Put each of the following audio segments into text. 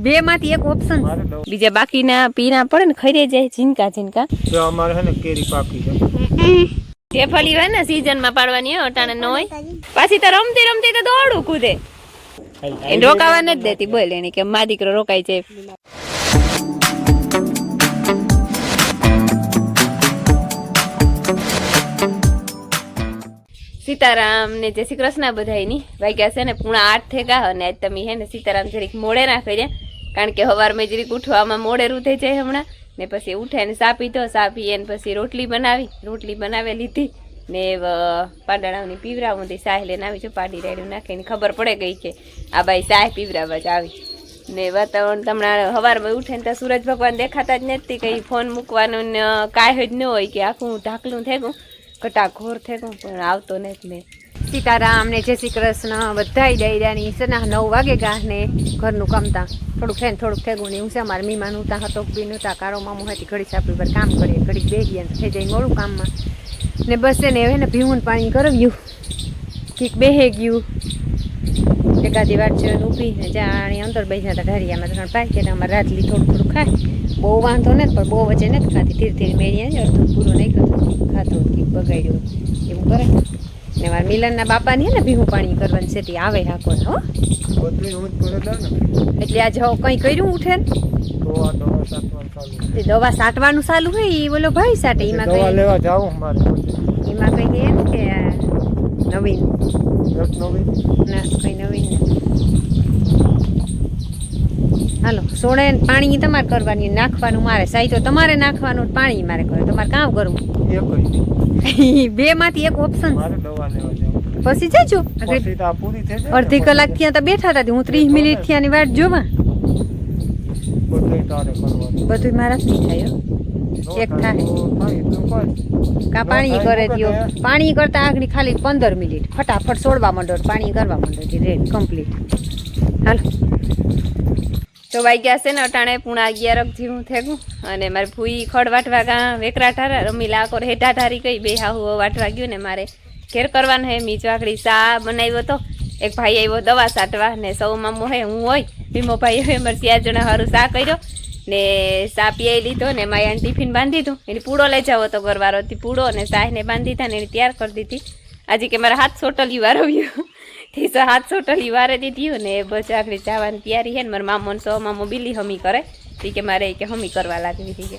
બે માંથી એક ઓપ્શન બીજા બાકીના પીના પડે ને ખરી જાય ઝીનકા ઝીનકા જો અમારે હે ને કેરી પાકી છે જે ફળી હોય ને સીઝન માં પાડવાની હોય અટાણે ન હોય પાછી તો રમતી રમતી તો દોડું કૂદે એને રોકાવા નથી દેતી બોલ એને કે મા દીકરો રોકાઈ જાય સીતારામ ને જય શ્રી કૃષ્ણ બધાયની વાગ્યા છે ને 8:30 થયા અને આજ તમે હે ને સીતારામ જરીક મોડે ના કર્યા કારણ કે સવારમાં જરીક ઉઠવામાં મોડેરું થઈ જાય હમણાં ને પછી ઉઠે ને સા પીધો સા પીએ ને પછી રોટલી બનાવી લીધી ને પાડાણાની પીવરાવું તે સાહ લઈને આવી છું પાડી રેડ્યું નાખીને ખબર પડે ગઈ કે આ બાઈ સાહ પીવરાવા જ આવી ને વાતાવરણ તમને સવારમાં ઉઠે ને ત્યાં સૂરજ ભગવાન દેખાતા જ નથી કંઈ ફોન મૂકવાનું ને કાંઈ જ ન હોય કે આખું ઢાકલું થઈ ગયું ઘટાઘોર થઈ ગયું પણ આવતો નથી મેં સીતારામ ને જય શ્રી કૃષ્ણ બધાય ડાયરાની સના 9 વાગે ગા ને ઘરનું કામતા થોડુંક થઈને થોડુંક થઈ ગયું ને હું છે મારા મીમાન ઉતા હતો બી નહોતા કારો મામું હતી ઘડી સાપડી પર કામ કરીએ ઘડી બેસીએ ને થઈ જાય મોડું કામમાં ને બસ એને હવે ને ભીવું પાણી કરાવ્યું કીક બેહે ગયું એકાદી વાત છે ઊભી ને જાણી અંદર બેસા હતા ઢારિયામાં ત્રણ પાઈ કે અમારે રાતલી થોડું ખાય બહુ વાંધો નથી પણ બહુ વચ્ચે નથી ખાતી ધીરે ધીરે મેળીએ અડધું પૂરું નહીં કરતું ખાતો કીક બગાડ્યું એવું કરે ને મારા મિલનના બાપાની હે ને ભીવું પાણી કરવાની છે તે આવે હાકો હો એટલે આજે કંઈ કર્યું ઉઠે ને દવા સાટવાનું ચાલુ હોય એ બોલો ભાઈ સાટે એમાં કઈ લેવા જાઉં મારે એમાં કઈ એમ કે નવીન ના કઈ નવીન હાલો સોડે પાણી તમારે કરવાની નાખવાનું મારે સાઈ તો તમારે નાખવાનું પાણી મારે કરે તમારે કામ કરવું બે માંથી એક ઓપ્શન પછી જજો અડધી કલાક ત્યાં તો બેઠા હતા હું 30 મિનિટ થી આની વાટ જોવા બધું મારા જ થાય એક થાય કા પાણી કરે દો પાણી કરતા આગળ ખાલી 15 મિનિટ ફટાફટ છોડવા માંડો પાણી કરવા માંડો રેડ કમ્પ્લીટ હાલો તો વાગ્યા છે ને અટાણે 11:30 જેવું થઈ ગયું અને મારે ભૂઈ ખડ વાટવા ગા વેકરા ઠારા રમીલા કોર હેઠા ઠારી ગઈ બે હાહુ વાટવા ગયું ને મારે ઘેર કરવાનું હે મીજો આખડી સા બનાવ્યો તો એક ભાઈ આવ્યો દવા સાટવા ને સૌ મામો હે હું હોય ભીમો ભાઈ હોય અમારે 4 જણા હારું સા કર્યો ને સા પીઆઈ લીધો ને માયાને ટિફિન બાંધી દીધું એને પૂડો લઈ જાવ તો ઘરવાળો હતી પૂડો ને સાહને બાંધી દીધા ને એને તૈયાર કરી દીધી આજે કે મારા હાથ સોટલી વારવ્યું થી હાથ સોટલી વારે દીધી ને બસ આખડી જવાની તૈયારી છે ને મારા મામો સો મામો બિલ્લી હમી કરે તે કે મારે કે હમી કરવા લાગી હતી કે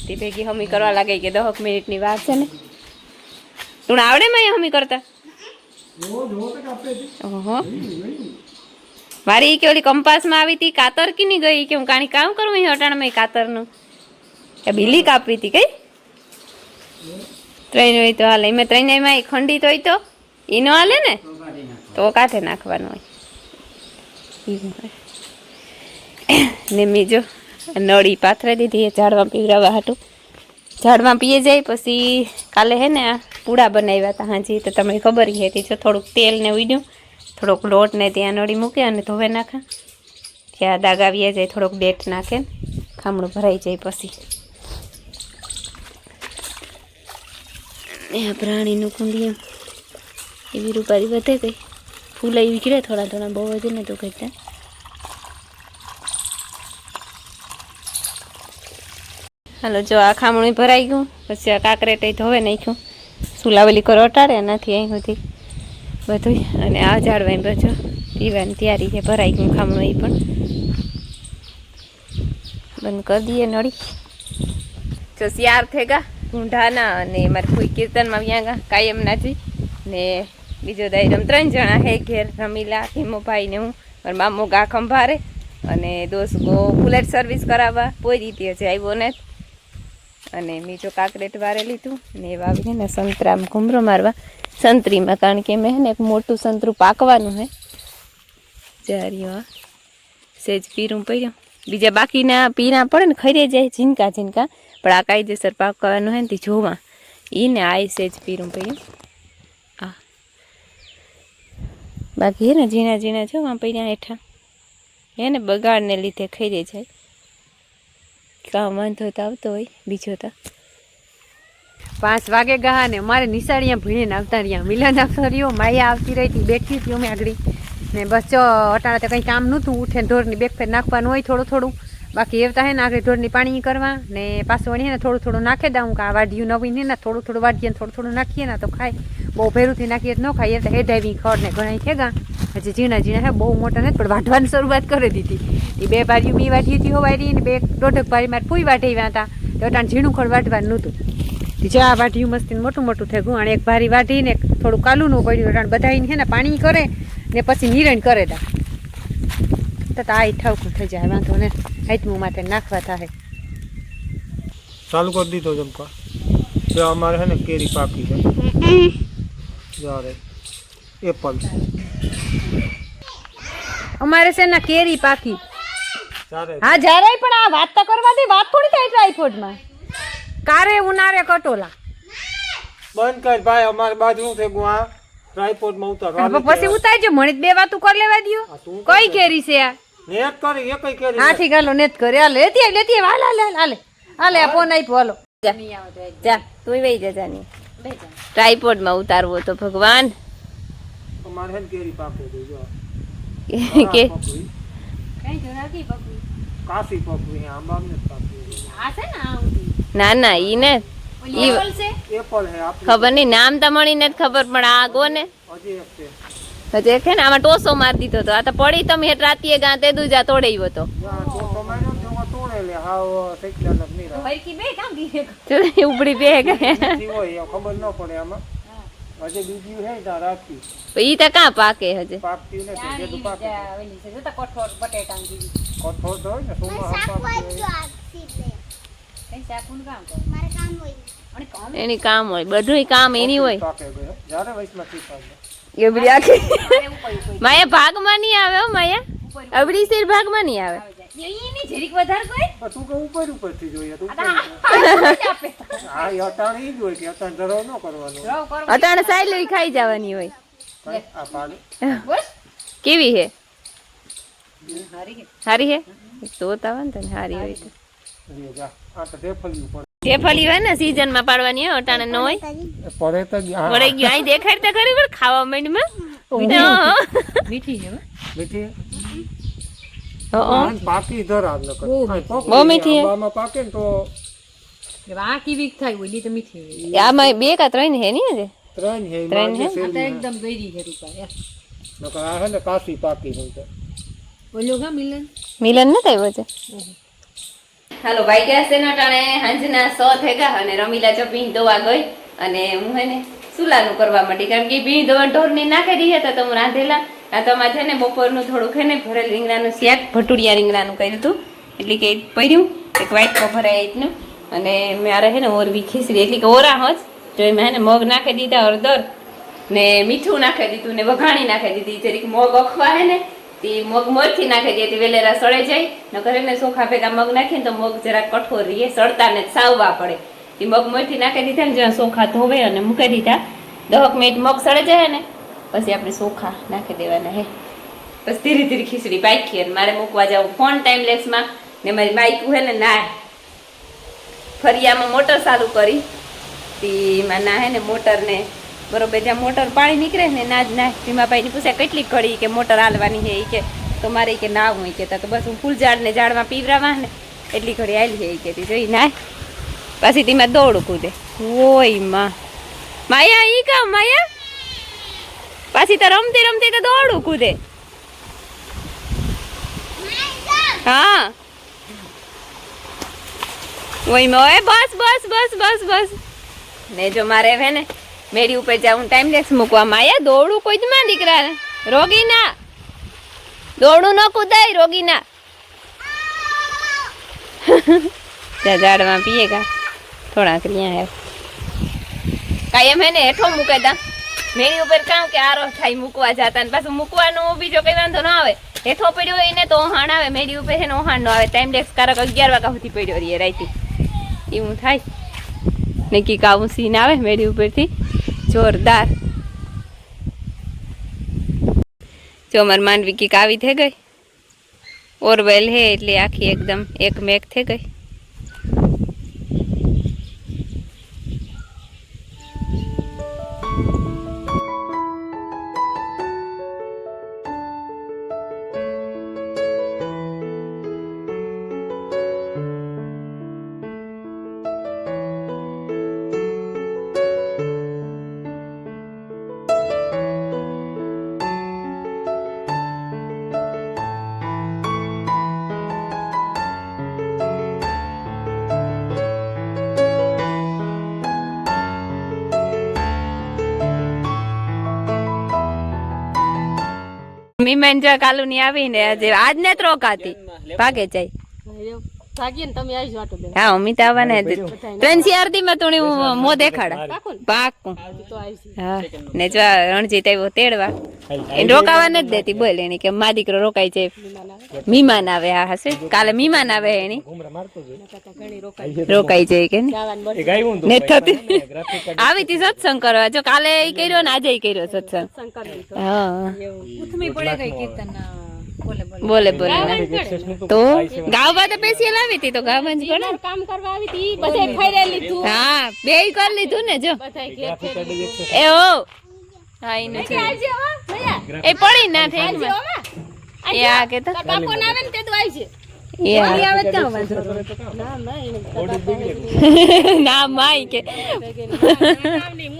તે ભેગી હમી કરવા લાગે કે 10 મિનિટની વાર છે ને તું આવડે માં હમી કરતા ઓહો મારી કે ઓલી કંપાસમાં આવી હતી કાતર કીની ગઈ કે હું કાણી કામ કરું અહીં અટાણમાં કાતરનું કે બિલ્લી કાપવી હતી કઈ ત્રણ હોય તો હાલે એમાં ત્રણેયમાં ખંડિત હોય તો એ ન હાલે ને તો કાંઠે નાખવાનું હોય ને બીજો નળી પાથરી દીધી એ ઝાડમાં પીવરાવા હાટું ઝાડમાં પીએ જાય પછી કાલે હે ને પૂડા બનાવ્યા હતા હાજી તો તમને ખબર હતી જો થોડુંક તેલ ને ઉડ્યું થોડોક લોટ ને ત્યાં નળી મૂકે અને ધોવે નાખે ત્યાં દાગ આવી જાય થોડોક ડેટ નાખે ખામણું ભરાઈ જાય પછી આ પ્રાણીનું કુંડિયું એવી રૂપારી વધે ગઈ ફૂલ એવી ગીરે થોડા થોડા બહુ વધે ને તો કહેતા હાલો જો આ ખામણું ભરાઈ ગયું પછી આ કાકરેટ ધોવે નાખ્યું સુલાવલી કરો અટાડે નથી અહીં સુધી બધું અને આ ઝાડવા બધું પીવાની તૈયારી છે ભરાઈ ગયું ખામણું એ પણ બંધ કરી દઈએ નળી જો શિયાર થઈ ગયા ઢૂંઢાના અને મારે કોઈ કીર્તનમાં વ્યાં ગા કાયમ નાચી ને બીજો દાયરમ 3 જણા હે ઘેર રમીલા ભીમોભાઈ ને હું મારા મામો ગા ખંભારે અને દોસ્ત ગો બુલેટ સર્વિસ કરાવવા કોઈ રીતે હજી આવ્યો ને અને બીજો કાકરેટ વારે લીધું ને વાવીને ને સંતરામાં ઘૂમરો મારવા સંતરીમાં કારણ કે મેં ને એક મોટું સંતરું પાકવાનું હે જારીઓ સેજ પીરું પડ્યું બીજા બાકીના પીના પડે ને ખરી જાય ઝીનકા ઝીનકા પણ આ કાયદેસર પાકવાનું હે ને તે જોવા એ ને આ સેજ પીરું પડ્યું આ બાકી હે ને ઝીણા ઝીણા જોવા પડ્યા હેઠા હે ને બગાડને લીધે ખરી જાય કામ વાંધો તો આવતો હોય બીજો તો 5 વાગે ગયા ને અમારે નિશાળિયા ભણીને આવતા રહ્યા મિલન આવતો રહ્યો માયા આવતી રહી હતી બેઠી હતી અમે આગળ ને બસ જો અટાણે તો કંઈ કામ નહોતું, ઉઠે ઢોરની બેગ ફેર નાખવાનું હોય થોડું થોડું, બાકી એવતા હે ને આગળ ઢોરની પાણી કરવા ને પાછું વળી ને થોડું થોડું નાખી દઉં કે આ વાઢિયું નવીન હે ને થોડું થોડું વાઢીએ ને થોડું થોડું નાખીએ ને તો ખાય, બહુ ભેરુંથી નાખીએ તો ન ખાઈએ, તો હેડાવી ખડ ને ઘણા થેગા હજી ઝીણા ઝીણા હે, બહુ મોટા નથી પણ વાઢવાની શરૂઆત કરી દીધી. એ 2 ભારીયું મી વાઢી હતી હોવારી ને 2 દોઢક ભારી મારે ફૂઈ વાઢી હતા, તો અટાણે ઝીણું ખડ વાઢવાનું નહોતું. જ્યાં વાઢ્યું મસ્તી મોટું મોટું થઈ ગયું, અને 1 ભારી વાઢીને થોડું કાલુનું પડ્યું, અટાણે બધાને હે ને પાણી કરે ને પછી નિરણ કરે તા તો આ ઠાવકું થઈ જાય, વાંધો ને હાથમું માટે નાખવા થાય. ચાલુ કરી દીધો જમવા. જો અમારે છે ને કેરી પાકી છે. જ્યારે એપલ અમારે છે ને કેરી પાકી. ચારે હા જ્યારે પણ આ વાત તો કરવા દે, વાત થોડી થાય ટ્રાયપોડમાં. કારે ઉનારે કટોલા બંધ કર ભાઈ, અમારે બાજુ શું થયું આ ટ્રાયપોડમાં ઉતારવા પછી ઉતારજો, મને 2 વાતું કરી લેવા દો. કઈ કેરી છે આ? નેટ કરી એકઈ કેરી. હા ઠીક, હાલો નેત કરે, હાલ લેતી લેતી હાલ હાલ હાલે હાલે આ ફોન આપ્યો, હાલો જા તું વહી જા જાની. ટ્રાયપોડમાં ઉતારવો તો ભગવાન અમારે છે ને કેરી પાકે છે. જો કે પકવી કઈ જો નથી પકવી કાસી પકવી આંબા ને પાકી. આ છે ને આ ઉધી ના ના ઈ ને ઈ એપલ છે. એપલ હે આપણી ખબર નહીં, નામ તો મળી નથી ખબર, પણ આ ગો ને હજી એક છે. હજે છે ને આમાં ટોસો મારી દીધો તો, આ તો પડી તમે હેઠ રાતીએ ગા તે દુજા તોડ્યો તો. ત્યાં તો કમાઈનો તેમાં તોડે લે હાવ સૈકલા લગ નહીં રહે. હરકી બે કામ દીધે જો ઉપડી બે ગયા. ઈ હોય એ ખબર ન પડે આમાં. હજી બીજી હે ત્યાં રાખી ઈ તો કાં પાકે હજે. પાકતી નથી જેટલું પાકે છે. વેલી છે જોતા કઠોળ બટેટા દીધી કઠોળ તો હોય ને સોમાં હમ પાકતી હોય. કઈ શાકું કામ કરે અને કામ એની કામ હોય, બધુંય કામ એની હોય. પાકે ગયો જ્યારે વયસમાં શીખાય. એવડી આખી ઉપર માયા ભાગમાં નહીં આવે હો, માયા અવડી સિર ભાગમાં નહીં આવે. એની જરીક વધારે કોઈ પણ તું કે ઉપર ઉપરથી જોઈએ તો ઉપર આપે હા એ અટાણે ઈ જ હોય કે અટાણે ધરો ન કરવાનો. રવ કરો અટાણે સાયલી ખાઈ જવાની હોય. કઈ આ પાડે બસ કેવી હે? હારી કે સારી હે? તો તાવન તને સારી હોય તો. રે જા આ તો ઢેફલી ઉપર જે ફલી હોય ને સીઝન માં પાડવાની હોય, અટાણે ન હોય. પડે તો વળી ગયું અહીં દેખાડ તો ખરી પણ ખાવા માંડમાં મીઠી છે મીઠી હો. પાકી ધરા ન કર બહુ મીઠી હે. આંબામાં પાકે ને તો આ કેવી થાય ઓલી તો મીઠી હોય આમાં 2 કે 3 હે ની હજે. 3 હે ત્રણ હે? આ તો એકદમ ગઈરી છે રૂપા નકર આ હે ને કાસી પાકી હોય તો ઓલો ગા મિલન મિલન ન આવ્યો છે. હાલો ભાઈ ગયા છે ને અટાણે હાંજના 100 થઈ ગયા અને રમીલા જો ભીંગ દોવા ગઈ અને હું હે ને સુલાનું કરવા માંડી, કારણ કે ભીંગ દોવા ઢોરની નાખી દી હતા તો હું રાંધેલા. આ તો અમારે છે ને બપોરનું થોડુંક હે ને ભરેલ રીંગણાનું શાક, ભટુડિયા રીંગણાનું કર્યું હતું, એટલે કે પડ્યું એક વ્હાઈટ ભરાય રીતનું. અને મારે હે ને ઓરવી ખીચડી એટલે કે ઓરા હોજ જો એમાં હે ને મગ નાખી દીધા, હળદર ને મીઠું નાખી દીધું ને વઘાણી નાખી દીધી. જરીક મગ અખવા હે ને તે મગ મોરથી નાખી દે, વેલેરા સળે જાય નકર એને ચોખા ભેગા મગ નાખીને તો મગ જરાક કઠોર રહીએ, સળતા ને સાવવા પડે. એ મગ મોરથી નાખી દીધા ને જ્યાં ચોખા ધોવે અને મૂકી દીધા. 10 મિનિટ મગ સળે જાય ને પછી આપણે ચોખા નાખી દેવાના હે. બસ ધીરે ધીરે ખીચડી પાકી અને મારે મૂકવા જાવ ફોન ટાઈમલેસમાં ને મારી બાઈક હે ને ના ફરિયામાં મોટર ચાલુ કરી તેમાં ના હે ને મોટરને બરોબર જ્યાં મોટર પાણી નીકળે ને ના જ ના ભીમાભાઈને પૂછ્યા કેટલી ઘડી કે મોટર હાલવાની છે એ કે તો મારે કે ના હું કહેતા તો બસ હું ફૂલ ઝાડને ઝાડમાં પીવરાવા ને એટલી ઘડી હાલી છે એ કહેતી જોઈ ના પછી તેમાં દોડું કૂદે ઓય માં માયા ઈ કા માયા પાછી તો રમતી રમતી તો દોડું કૂદે. હા ઓય મોય બસ બસ બસ બસ બસ ને જો મારે હે ને મેરી ઉપર જાઉં ટાઈમ લેક્સ મૂકવા. માયા દોડું કોઈ જ માં દીકરાને રોગી ના દોડું ન કૂદાય રોગી ના ત્યાં ઝાડમાં પીએ કા થોડા ક્રિયા હે કાયમ હે ને હેઠો મૂકે તા મેરી ઉપર કામ કે આરો થાય મૂકવા જતા ને પાછું મૂકવાનું બીજો કઈ વાંધો ના આવે. હેઠો પડ્યો હોય ને તો ઓહાણ આવે, મેરી ઉપર છે ને ઓહાણ નો આવે. ટાઈમ લેક્સ કારક 11 વાગ્યા સુધી પડ્યો રહીએ રાઈતી એવું થાય ને કી કાવું સીન આવે મેરી ઉપરથી જોરદાર. જો અમાર માંડવી કી કાવી થઈ ગઈ ઓરવેલ હે એટલે આખી એકદમ એક મેક થઈ ગઈ. મીમાન જો કાલુની આવીને આજે આજ ને જ રોકાતી ભાગે જાય ભાગીએ ને તમે આવી વાટો દે હા અમિત આવવાના હતી ટ્રેન સીઆરતી માં તું હું મો દેખાડા પાકું તો આવી હા ને જો રણજીત આવ્યો તેડવા એને રોકાવા નથી દેતી બોલ એની કે મા દીકરો રોકાય છે મીમાન આવે હા હશે કાલે મીમાન આવે એની રોકાઈ જાય કે ને થતી આવી તી સત્સંગ કરવા જો કાલે ઈ કર્યો ને આજે કર્યો સત્સંગ હા ઉથમી પડે ગઈ કીર્તન બોલે બોલે તો ગાવા તો પેશિયલ આવી હતી તો ગાવા જ પડે કામ કરવા આવી હતી બધે ફેરે લીધું હા બે કરી લીધું ને જો બધા ઘેર ફેરી એ ઓ હા ઈને છે આવજે હો ભૈયા એ પડી ના થઈ એ આ કે તો બાપો ના આવે ને તે તો આવી છે એ આ. આવે ક્યાં વાંધો ના ના એને ના માઈ કે કામ નહીં